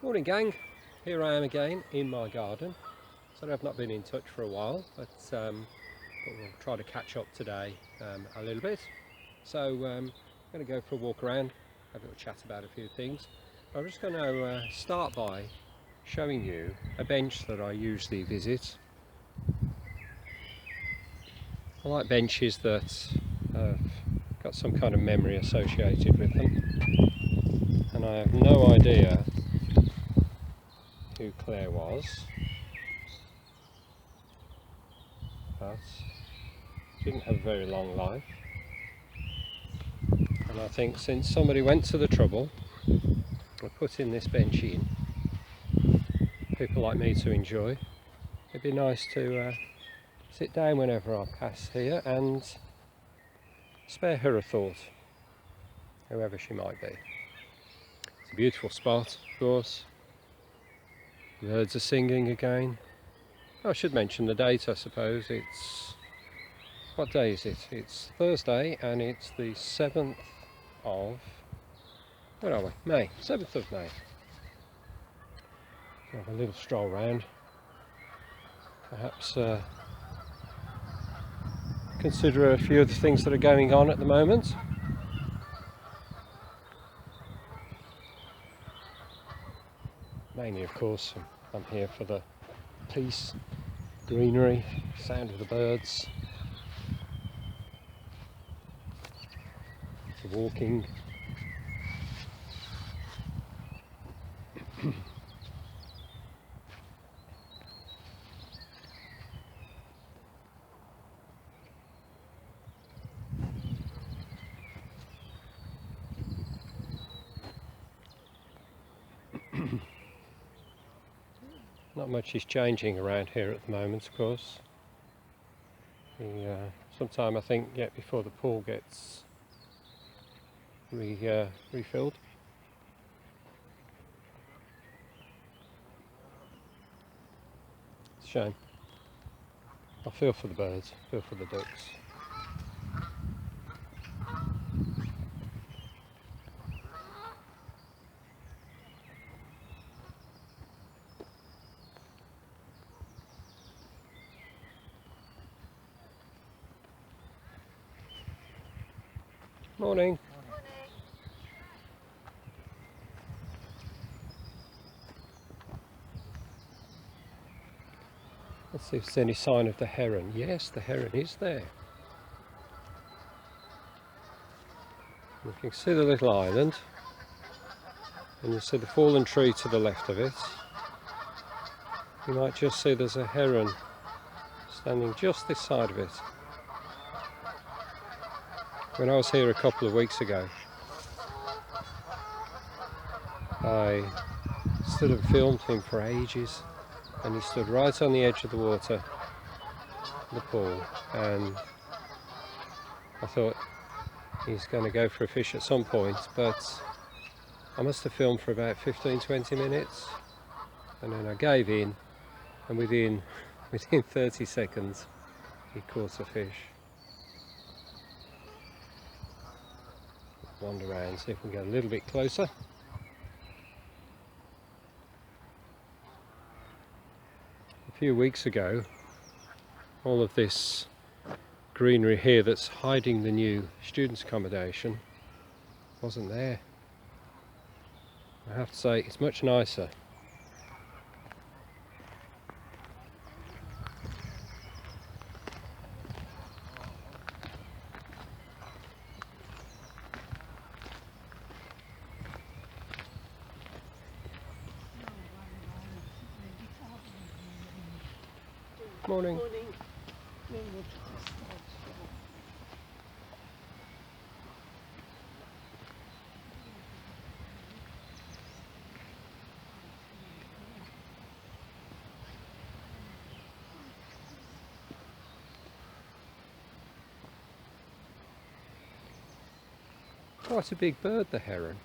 Morning gang, here I am again in my garden. So I've not been in touch for a while, but we'll try to catch up today a little bit. So I'm going to go for a walk around, have a little chat about a few things. I'm just going to start by showing you a bench that I usually visit. I like benches that have got some kind of memory associated with them, and I have no idea who Claire was, but didn't have a very long life, and I think since somebody went to the trouble of putting this bench in, people like me to enjoy, it'd be nice to sit down whenever I pass here and spare her a thought, whoever she might be. It's a beautiful spot, of course. The birds are singing again. Oh, I should mention the date, I suppose. What day is it? It's Thursday, and it's the 7th of, where are we? May, 7th of May. Have a little stroll round. Perhaps consider a few of the things that are going on at the moment. Mainly, of course, I'm here for the peace, greenery, sound of the birds, the walking. Not much is changing around here at the moment, of course. Sometime I think yet before the pool gets refilled. It's a shame. I feel for the birds, I feel for the ducks. Morning. Let's see if there's any sign of the heron. Yes, the heron is there. You can see the little island, and you see the fallen tree to the left of it. You might just see there's a heron standing just this side of it. When I was here a couple of weeks ago, I stood and filmed him for ages, and he stood right on the edge of the water, the pool, and I thought he's going to go for a fish at some point, but I must have filmed for about 15-20 minutes, and then I gave in, and within 30 seconds he caught a fish. Wander around, see if we can get a little bit closer. A few weeks ago, all of this greenery here that's hiding the new students' accommodation wasn't there. I have to say, it's much nicer. Morning. Quite a big bird, the heron.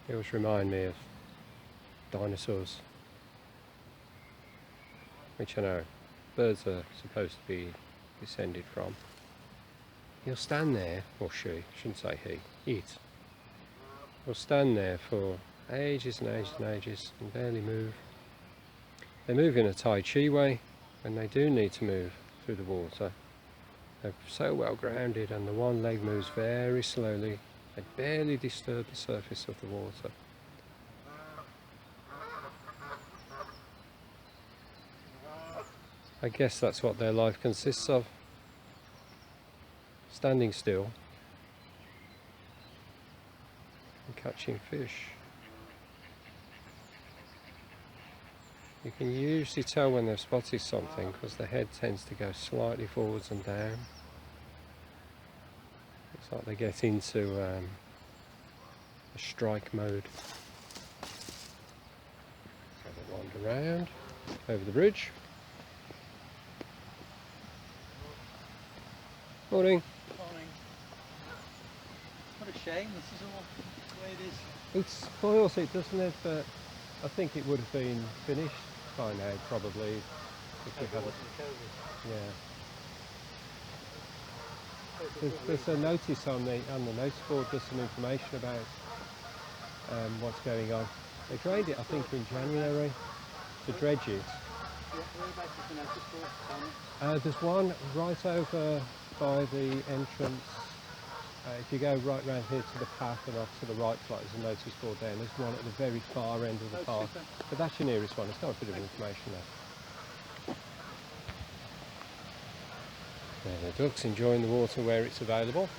It always reminds me of dinosaurs, which I know birds are supposed to be descended from. he'll stand there, or she, shouldn't say he, it will stand there for ages and ages and ages and barely move. They move in a Tai Chi way when they do need to move through the water. They're so well grounded and the one leg moves very slowly. They barely disturb the surface of the water. I guess that's what their life consists of. Standing still and catching fish. You can usually tell when they've spotted something because the head tends to go slightly forwards and down. It's like they get into a strike mode. So they wander around over the bridge. Morning. Morning. What a shame, this is all the way it is. It spoils it, doesn't it? But I think it would have been finished by now, probably. If we hadn't. Yeah. There's a notice on the notice board. There's some information about what's going on. They drained it, I think, in January to dredge it. Yeah, whereabouts is the notice board? There's one right over by the entrance. If you go right round here to the path and off to the right side, there's a notice board there. And there's one at the very far end of the park. But that's your nearest one. It's got a bit of information there. There, the ducks enjoying the water where it's available.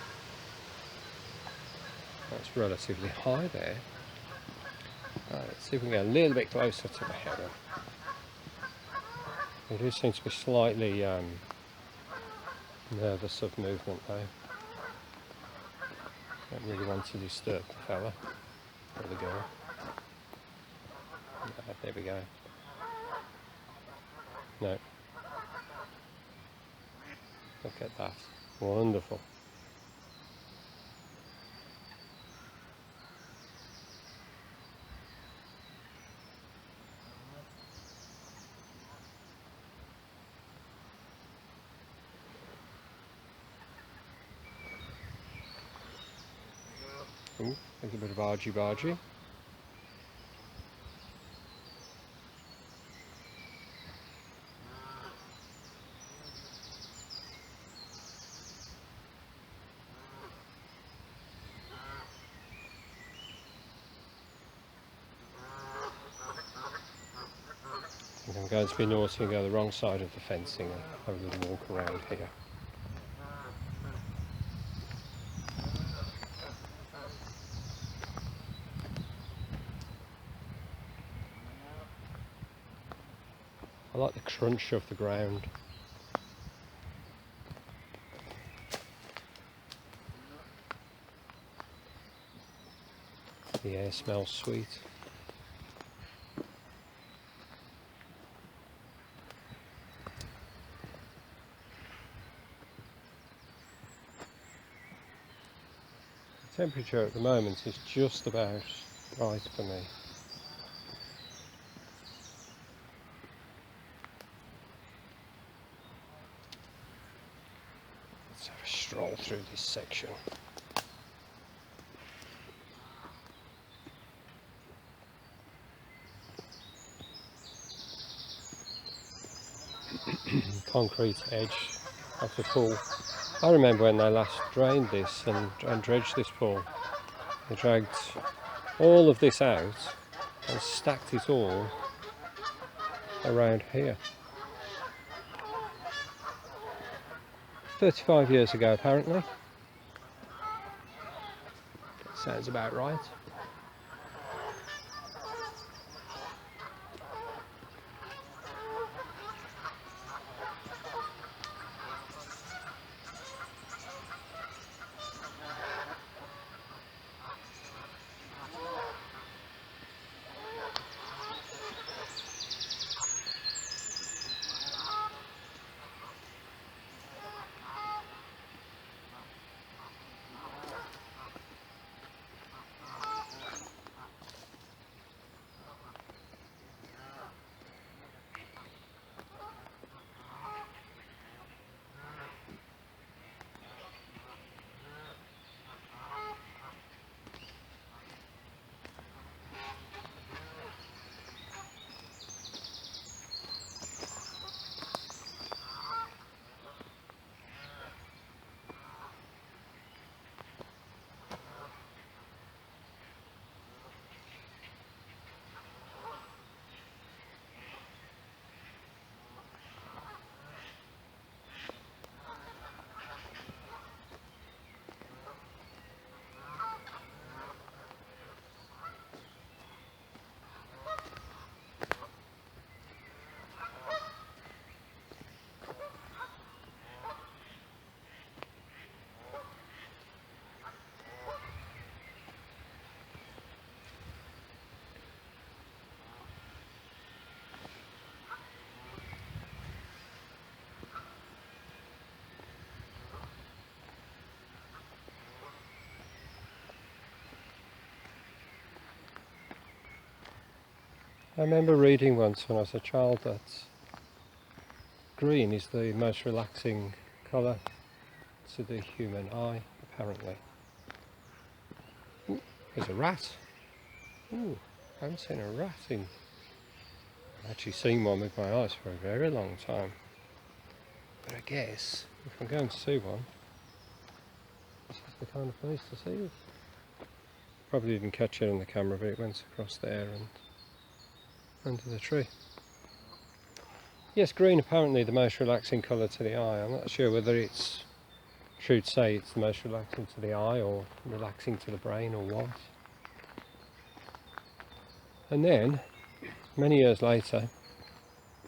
That's relatively high there. Let's see if we can get a little bit closer to the heron. They do seem to be slightly nervous of movement though. Don't really want to disturb the fella or the girl. There we go. No. Look at that. Wonderful. Ooh, there's a bit of argy-bargy. I'm going to be naughty and go the wrong side of the fencing and have a little walk around here. I like the crunch of the ground. The air smells sweet. The temperature at the moment is just about right for me. Let's have a stroll through this section. Concrete edge of the pool. I remember when they last drained this and dredged this pool. They dragged all of this out and stacked it all around here. 35 years ago apparently. That sounds about right. I remember reading once when I was a child that green is the most relaxing colour to the human eye, apparently. Ooh, there's a rat. Ooh, I haven't seen a rat in... I've actually seen one with my eyes for a very long time. But I guess if I'm going to see one, this is the kind of place to see it. Probably didn't catch it on the camera, but it went across there and under the tree. Yes, green apparently the most relaxing colour to the eye. I'm not sure whether it's true to say it's the most relaxing to the eye or relaxing to the brain or what. And then, many years later,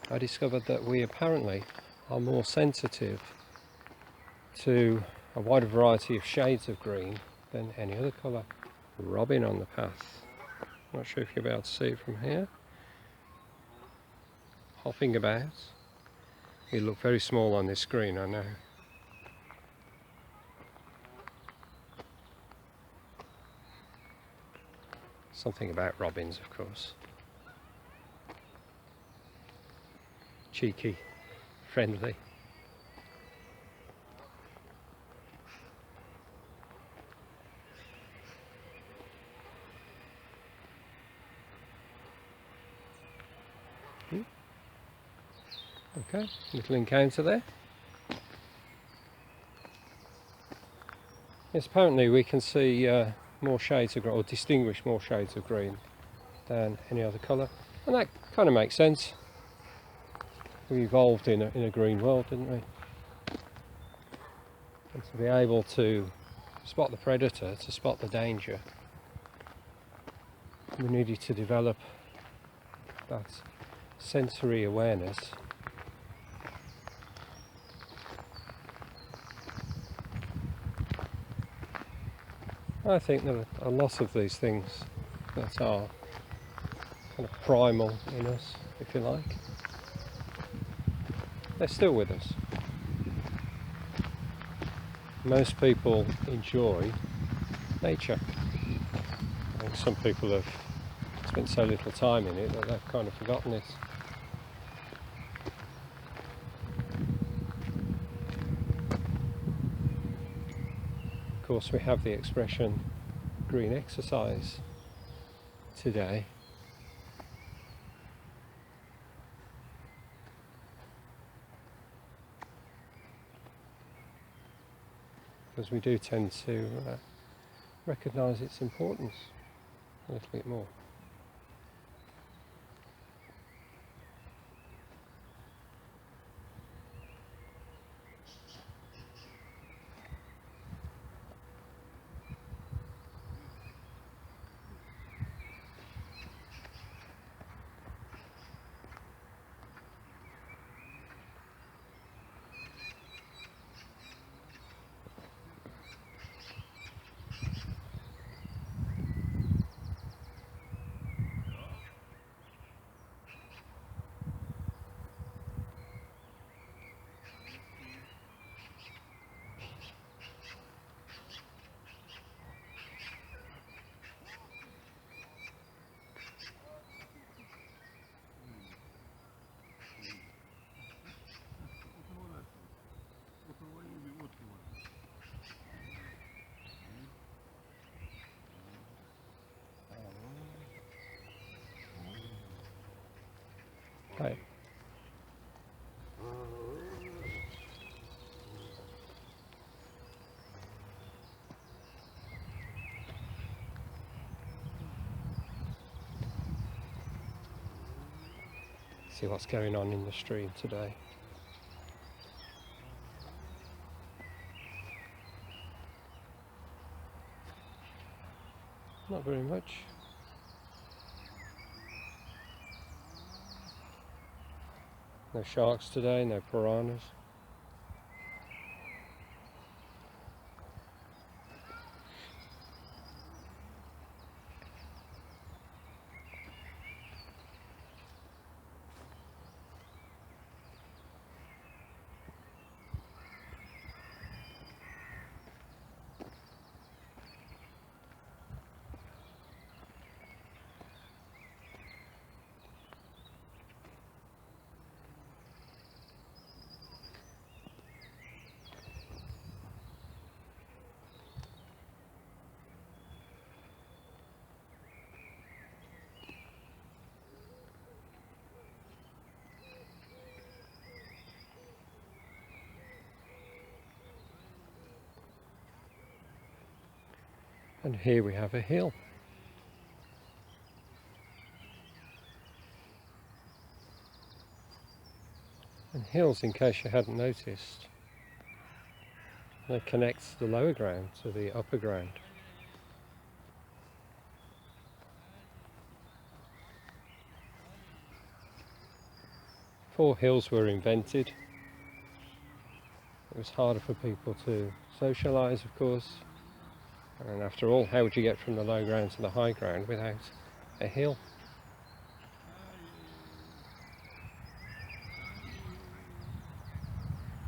I discovered that we apparently are more sensitive to a wider variety of shades of green than any other colour. Robin on the path. Not sure if you'll be able to see it from here. Hopping about. It looked very small on this screen, I know. Something about robins, of course. Cheeky, friendly. Okay, little encounter there. Yes, apparently we can see more shades of green, or distinguish more shades of green than any other colour, and that kind of makes sense. We evolved in a green world, didn't we? And to be able to spot the predator, to spot the danger, we needed to develop that sensory awareness. I think there are a lot of these things that are kind of primal in us, if you like. They're still with us. Most people enjoy nature. I think some people have spent so little time in it that they've kind of forgotten it. Of course, we have the expression green exercise today. Because we do tend to recognise its importance a little bit more. Right. See what's going on in the stream today. Not very much. No sharks today, no piranhas. And here we have a hill. And hills, in case you hadn't noticed, they connect the lower ground to the upper ground. Before hills were invented, it was harder for people to socialise, of course. And after all, how would you get from the low ground to the high ground without a hill?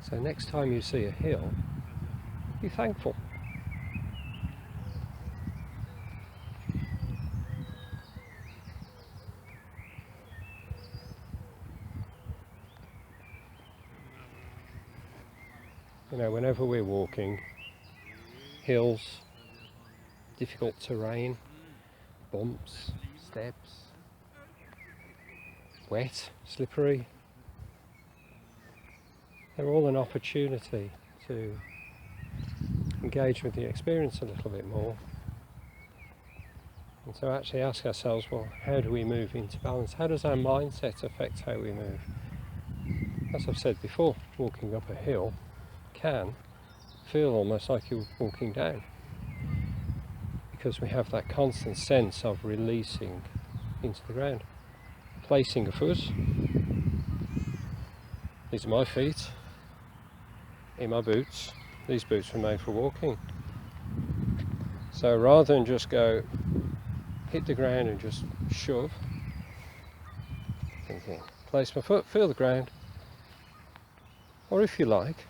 So next time you see a hill, be thankful. You know, whenever we're walking, hills, difficult terrain, bumps, steps, wet, slippery, they're all an opportunity to engage with the experience a little bit more, and to actually ask ourselves, well, how do we move into balance? How does our mindset affect how we move? As I've said before, walking up a hill can feel almost like you're walking down, because we have that constant sense of releasing into the ground. Placing a foot, these are my feet, in my boots. These boots were made for walking. So rather than just go hit the ground and just shove, thinking, place my foot, feel the ground, or if you like,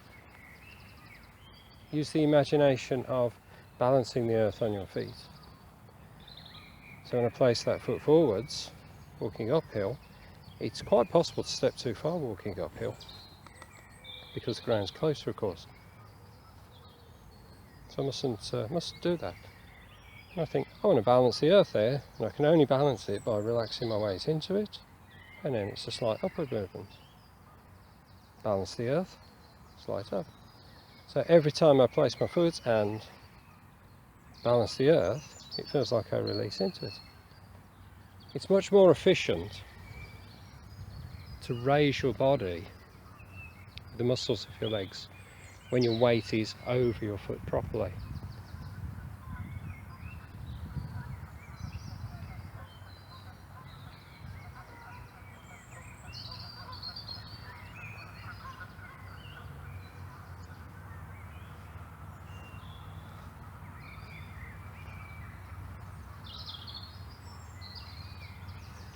use the imagination of balancing the earth on your feet. So when I place that foot forwards, walking uphill, it's quite possible to step too far walking uphill, because the ground's closer, of course. So I mustn't do that. And I think, I want to balance the earth there, and I can only balance it by relaxing my weight into it, and then it's a slight upward movement. Balance the earth, slight up. So every time I place my foot and balance the earth, it feels like I release into it. It's much more efficient to raise your body, the muscles of your legs, when your weight is over your foot properly.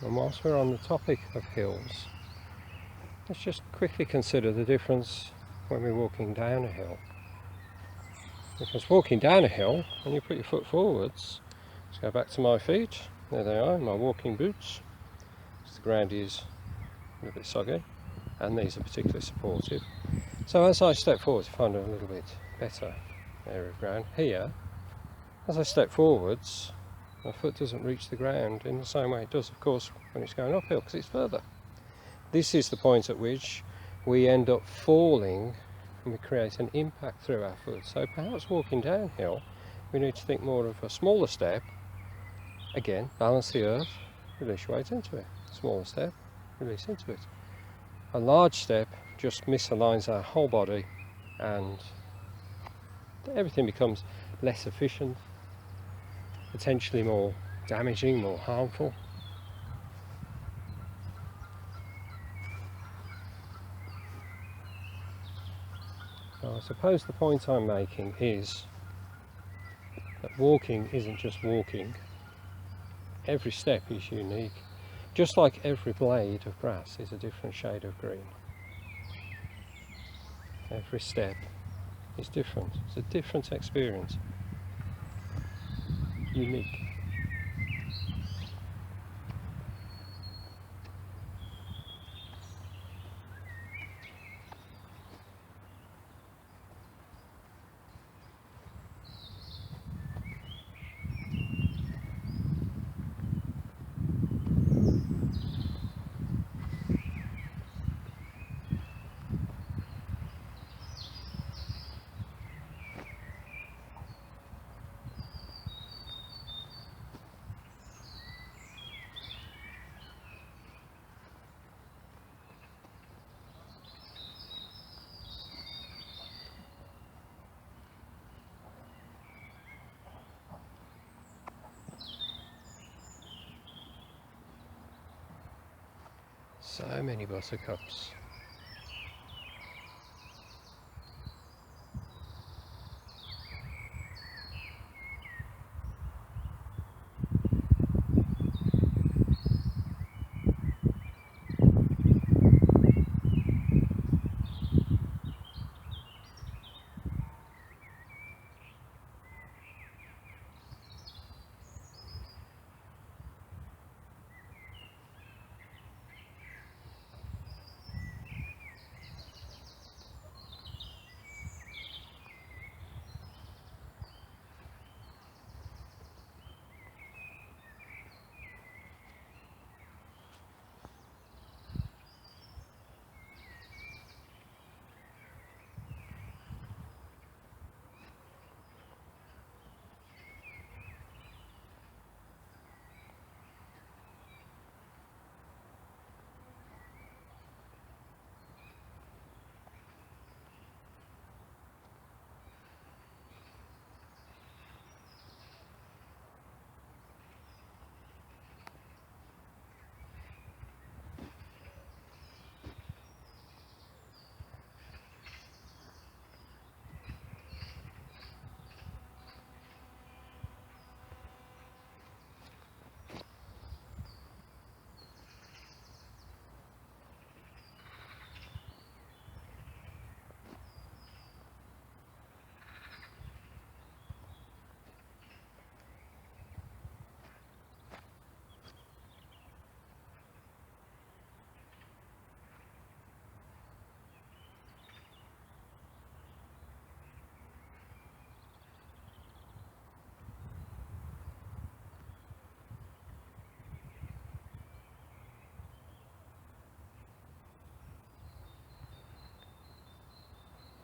And whilst we're on the topic of hills, let's just quickly consider the difference when we're walking down a hill. Because walking down a hill, when you put your foot forwards, let's go back to my feet, there they are, my walking boots. The ground is a little bit soggy, and these are particularly supportive. So as I step forward to find a little bit better area of ground, here, as I step forwards, my foot doesn't reach the ground in the same way it does, of course, when it's going uphill, because it's further. This is the point at which we end up falling and we create an impact through our foot. So perhaps walking downhill, we need to think more of a smaller step. Again, balance the earth, release your weight into it. Smaller step, release into it. A large step just misaligns our whole body, and everything becomes less efficient, potentially more damaging, more harmful. So I suppose the point I'm making is that walking isn't just walking. Every step is unique. Just like every blade of grass is a different shade of green. Every step is different. It's a different experience. Unique. So many buttercups.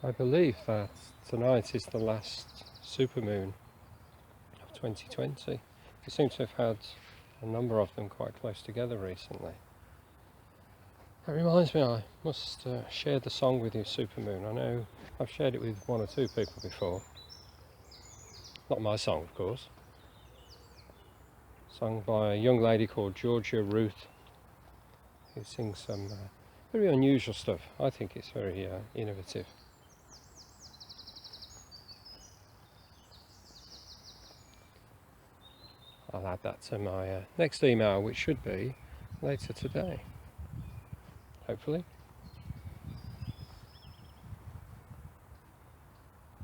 I believe that tonight is the last supermoon of 2020. We seem to have had a number of them quite close together recently. That reminds me, I must share the song with you, Supermoon. I know I've shared it with one or two people before. Not my song, of course. Sung by a young lady called Georgia Ruth, who sings some very unusual stuff. I think it's very innovative. I'll add that to my next email, which should be later today, hopefully.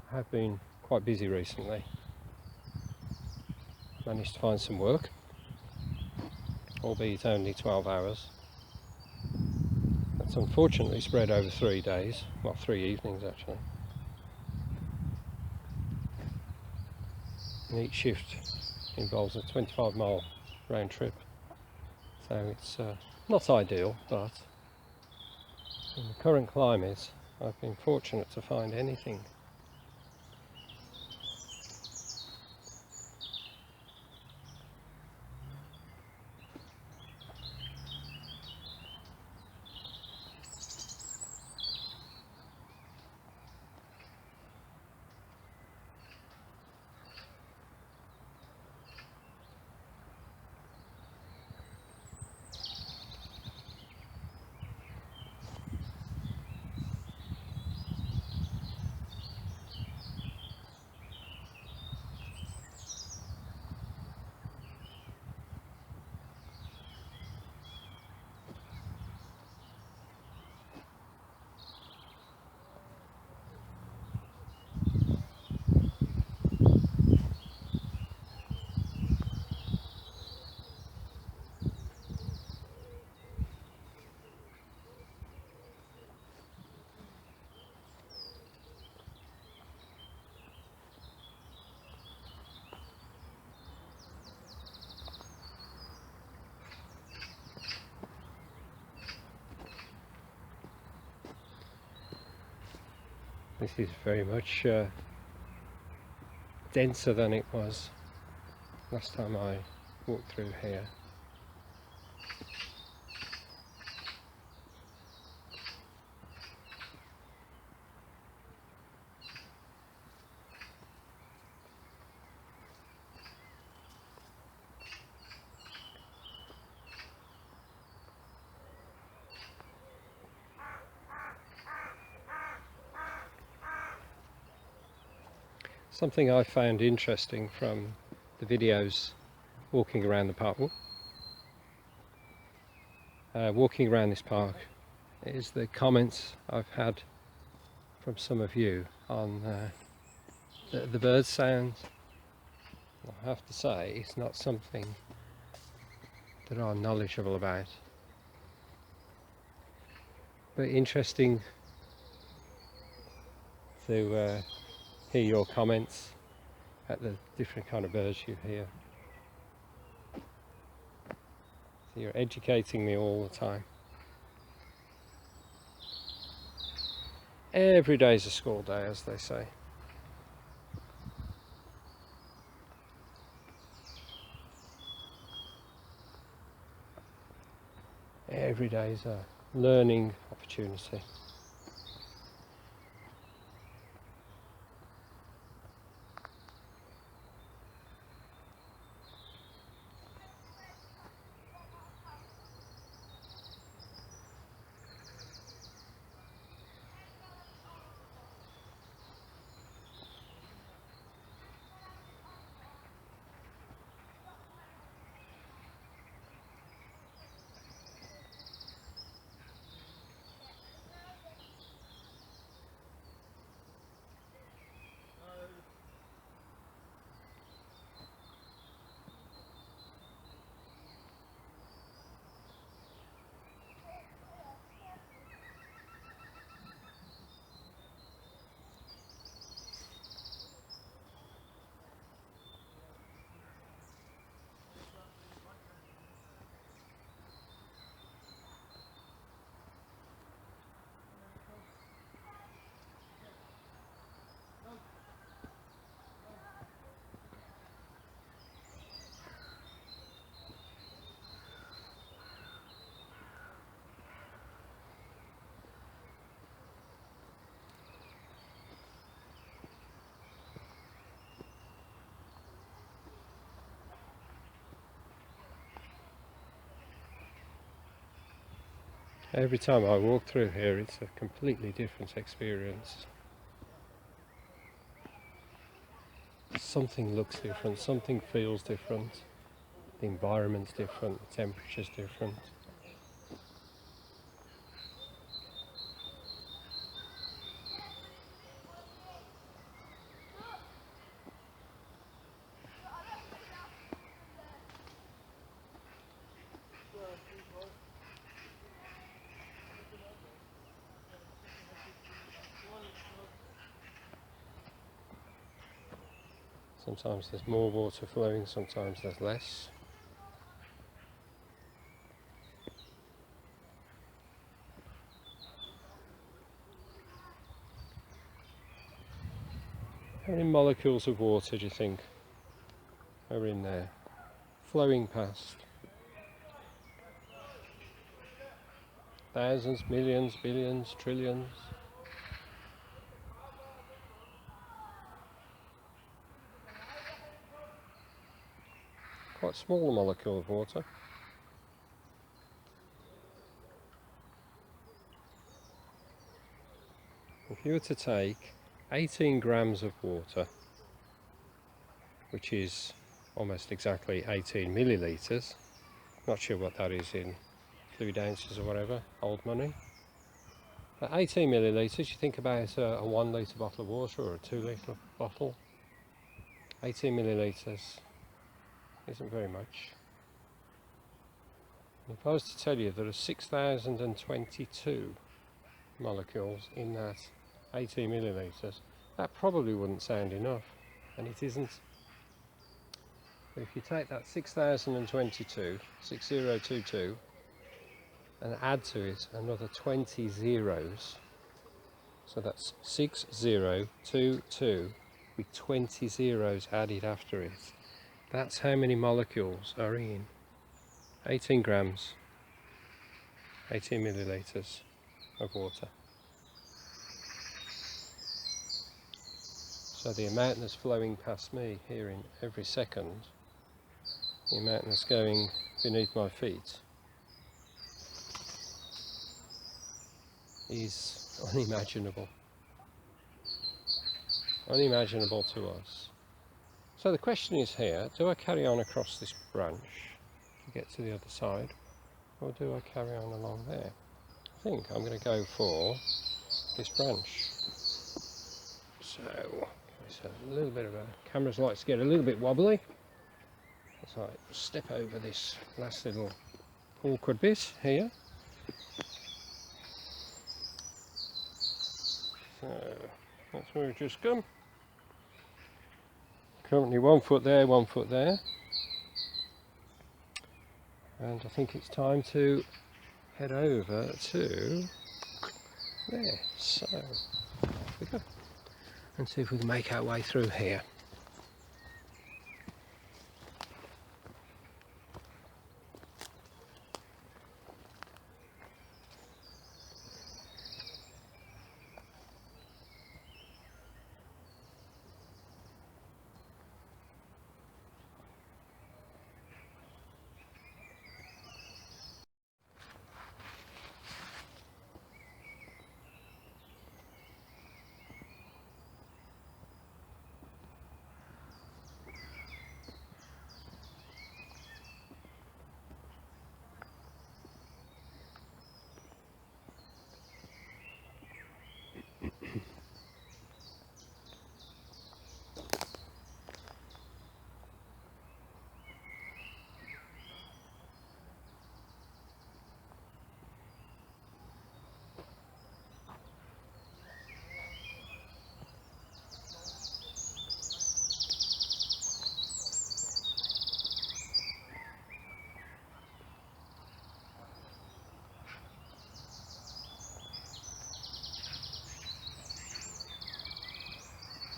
I have been quite busy recently. Managed to find some work, albeit only 12 hours. That's unfortunately spread over 3 days, well, 3 evenings actually. And each shift involves a 25-mile round trip, so it's not ideal, but in the current climate I've been fortunate to find anything. This is very much denser than it was last time I walked through here. Something I found interesting from the videos walking around the park, walking around this park, is the comments I've had from some of you on the bird sounds. I have to say, it's not something that I'm knowledgeable about, but interesting to hear your comments at the different kind of birds you hear. So you're educating me all the time. Every day's a school day, as they say. Every day's a learning opportunity. Every time I walk through here, it's a completely different experience. Something looks different, something feels different, the environment's different, the temperature's different. Sometimes there's more water flowing, sometimes there's less. How many molecules of water do you think are in there, flowing past? Thousands, millions, billions, trillions? Quite small molecule of water. If you were to take 18 grams of water, which is almost exactly 18 millilitres, not sure what that is in fluid ounces or whatever, old money. But 18 millilitres, you think about a 1 litre bottle of water or a 2 litre bottle. 18 millilitres isn't very much. If I was to tell you there are 6,022 molecules in that 18 millilitres, that probably wouldn't sound enough, and it isn't. But if you take that 6,022, 6022, and add to it another 20 zeros, so that's 6022 with 20 zeros added after it. That's how many molecules are in 18 grams, 18 millilitres of water. So the amount that's flowing past me here in every second, the amount that's going beneath my feet, is unimaginable. unimaginable to us. So the question is here, do I carry on across this branch to get to the other side, or do I carry on along there? I think I'm going to go for this branch. So it's a little bit of a, cameras like to get a little bit wobbly. So I step over this last little awkward bit here. So that's where we've just come. Currently 1 foot there, 1 foot there. And I think it's time to head over to there. So off we go. And see if we can make our way through here.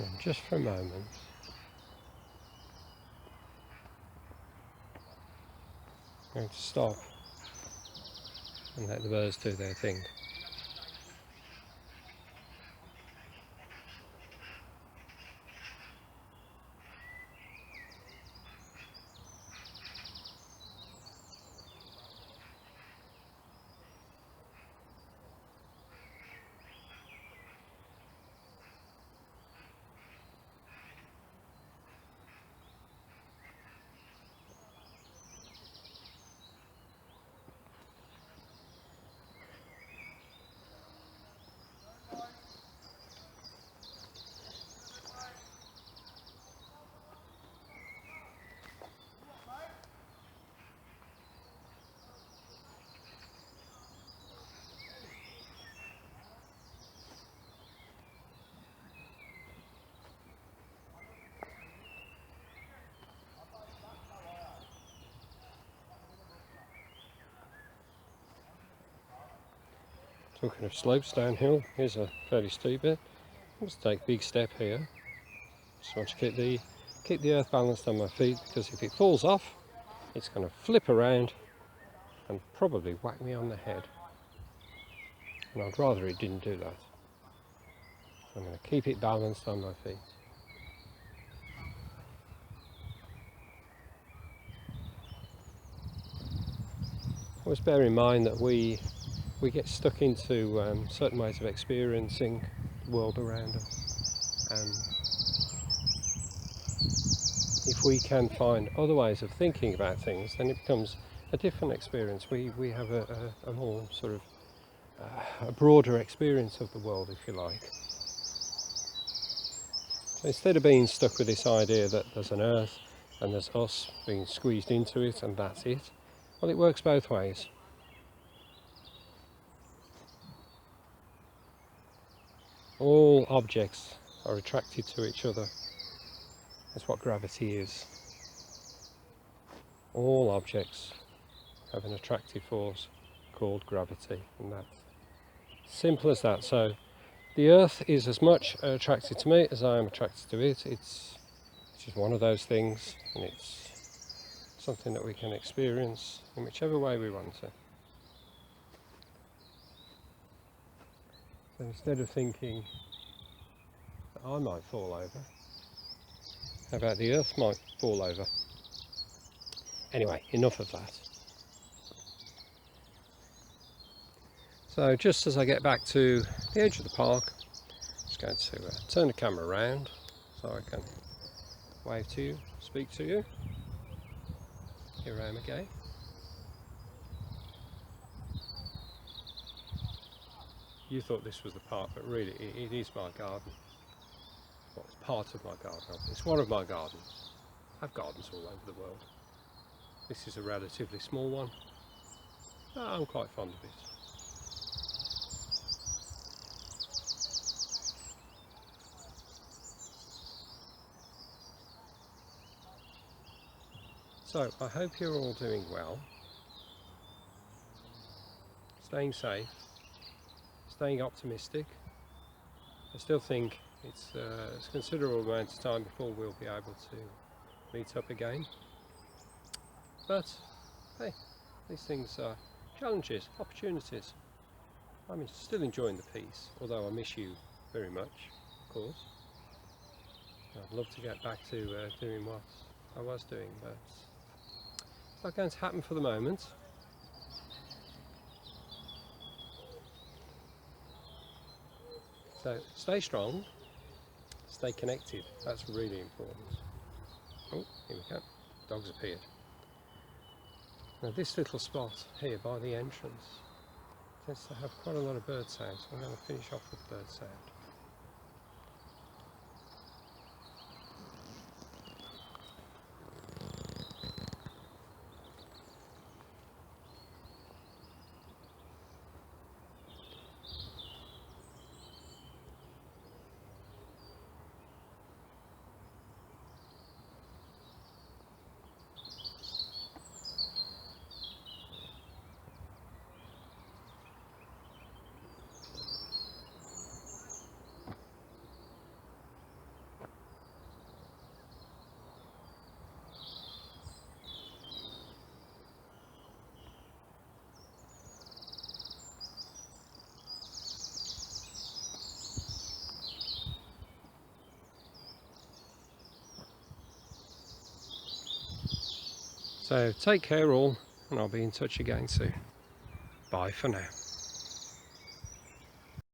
And just for a moment, I'm going to stop and let the birds do their thing. Talking of slopes downhill, here's a fairly steep bit. Let's take a big step here. Just want to keep the earth balanced on my feet, because if it falls off, it's going to flip around and probably whack me on the head. And I'd rather it didn't do that. So I'm going to keep it balanced on my feet. Always bear in mind that we get stuck into certain ways of experiencing the world around us, and if we can find other ways of thinking about things, then it becomes a different experience. We have a more sort of a broader experience of the world, if you like. So instead of being stuck with this idea that there's an earth and there's us being squeezed into it and that's it, well, it works both ways. All objects are attracted to each other. That's what gravity is. All objects have an attractive force called gravity, and that's simple as that. So the earth is as much attracted to me as I am attracted to it. It's just one of those things, and it's something that we can experience in whichever way we want to. So instead of thinking that I might fall over, how about the earth might fall over? Anyway, enough of that. So just as I get back to the edge of the park, I'm just going to turn the camera around so I can wave to you, speak to you. Here I am again. You thought this was the park, but really it is my garden. Well, it's part of my garden. It's one of my gardens. I have gardens all over the world. This is a relatively small one. I'm quite fond of it. So I hope you're all doing well, staying safe, staying optimistic. I still think it's a considerable amount of time before we'll be able to meet up again. But hey, these things are challenges, opportunities. I'm still enjoying the peace, although I miss you very much, of course. I'd love to get back to doing what I was doing, but it's not going to happen for the moment. So stay strong, stay connected, that's really important. Oh, here we go, dog's appeared. Now this little spot here by the entrance tends to have quite a lot of bird sound, so I'm going to finish off with bird sound. So take care all, and I'll be in touch again soon. Bye for now.